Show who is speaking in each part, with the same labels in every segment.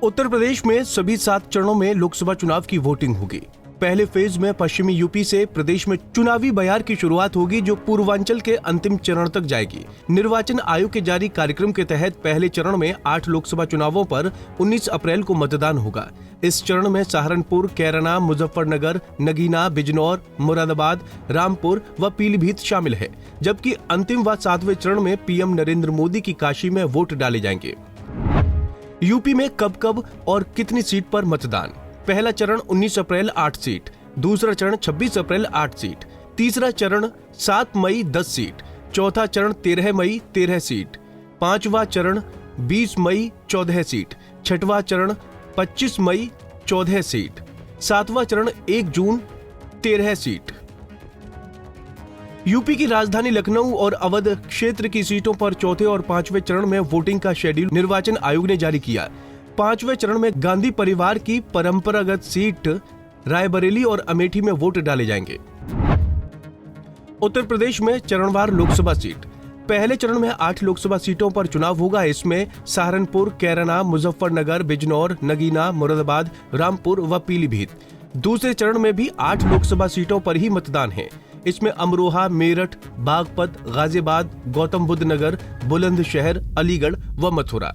Speaker 1: उत्तर प्रदेश में सभी 7 चरणों में लोकसभा चुनाव की वोटिंग होगी। पहले फेज में पश्चिमी यूपी से प्रदेश में चुनावी बयार की शुरुआत होगी, जो पूर्वांचल के अंतिम चरण तक जाएगी। निर्वाचन आयोग के जारी कार्यक्रम के तहत पहले चरण में 8 लोकसभा चुनावों पर 19 अप्रैल को मतदान होगा। इस चरण में सहारनपुर, कैराना, मुजफ्फरनगर, नगीना, बिजनौर, मुरादाबाद, रामपुर व पीलीभीत शामिल है, जबकि अंतिम व 7वें चरण में पीएम नरेंद्र मोदी की काशी में वोट डाले जाएंगे। यूपी में कब और कितनी सीट पर मतदान? पहला चरण 19 अप्रैल 8 सीट, दूसरा चरण 26 अप्रैल 8 सीट, तीसरा चरण 7 मई 10 सीट, चौथा चरण 13 मई 13 सीट, पांचवा चरण 20 मई 14 सीट, छठवां चरण 25 मई 14 सीट, सातवां चरण 1 जून 13 सीट। यूपी की राजधानी लखनऊ और अवध क्षेत्र की सीटों पर चौथे और 5वें चरण में वोटिंग का शेड्यूल निर्वाचन आयोग ने जारी किया। 5वें चरण में गांधी परिवार की परंपरागत सीट रायबरेली और अमेठी में वोट डाले जाएंगे। उत्तर प्रदेश में चरणवार लोकसभा सीट। पहले चरण में 8 लोकसभा सीटों पर चुनाव होगा। इसमें सहारनपुर, कैराना, मुजफ्फरनगर, बिजनौर, नगीना, मुरादाबाद, रामपुर व पीलीभीत। दूसरे चरण में भी 8 लोकसभा सीटों पर ही मतदान है। इसमें अमरोहा, मेरठ, बागपत, गाजियाबाद, गौतम बुद्ध नगर, बुलंदशहर, अलीगढ़ व मथुरा।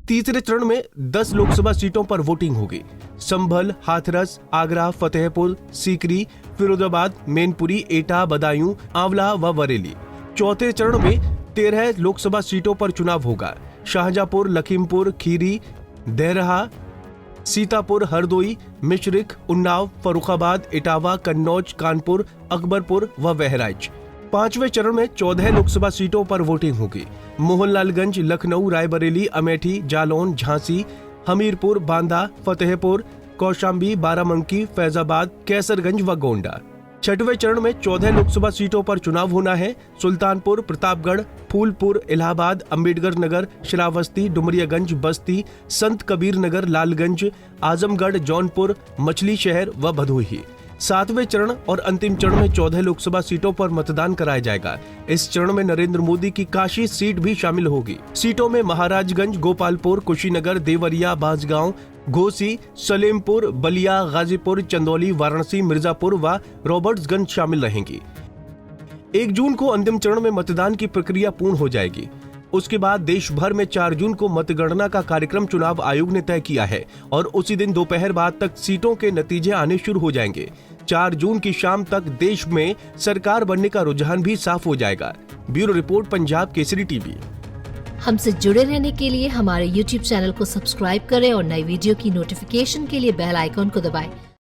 Speaker 1: तीसरे चरण में 10 लोकसभा सीटों पर वोटिंग होगी। संभल, हाथरस, आगरा, फतेहपुर सीकरी, फिरोजाबाद, मैनपुरी, एटा, बदायूं, आंवला व बरेली। चौथे चरण में 13 लोकसभा सीटों पर चुनाव होगा। शाहजहांपुर, लखीमपुर खीरी, देरहा, सीतापुर, हरदोई, मिश्रिख, उन्नाव, फर्रुखाबाद, इटावा, कन्नौज, कानपुर, अकबरपुर व बहराइच। 5वें चरण में 14 लोकसभा सीटों पर वोटिंग होगी। मोहनलालगंज, लखनऊ, रायबरेली, अमेठी, जालौन, झांसी, हमीरपुर, बांदा, फतेहपुर, कौशाम्बी, बाराबंकी, फैजाबाद, कैसरगंज व गोंडा। 6वें चरण में 14 लोकसभा सीटों पर चुनाव होना है। सुल्तानपुर, प्रतापगढ़, फूलपुर, इलाहाबाद, अम्बेडकर नगर, श्रावस्ती, डुमरियागंज, बस्ती, संत कबीर नगर, लालगंज, आजमगढ़, जौनपुर, मछली शहर व भदोही। 7वें चरण और अंतिम चरण में 14 लोकसभा सीटों पर मतदान कराया जाएगा। इस चरण में नरेंद्र मोदी की काशी सीट भी शामिल होगी। सीटों में महाराजगंज, गोपालपुर, कुशीनगर, देवरिया, बांसगांव, घोसी, सलेमपुर, बलिया, गाजीपुर, चंदौली, वाराणसी, मिर्जापुर व रॉबर्ट्सगंज शामिल रहेंगी। 1 जून को अंतिम चरण में मतदान की प्रक्रिया पूर्ण हो जाएगी। उसके बाद देश भर में 4 जून को मतगणना का कार्यक्रम चुनाव आयोग ने तय किया है और उसी दिन दोपहर बाद तक सीटों के नतीजे आने शुरू हो जाएंगे। 4 जून की शाम तक देश में सरकार बनने का रुझान भी साफ हो जाएगा। Bureau report, Punjab Kesari TV.
Speaker 2: हमसे जुड़े रहने के लिए हमारे YouTube चैनल को सब्सक्राइब करें और नई वीडियो की नोटिफिकेशन के लिए बेल आइकॉन को दबाएं।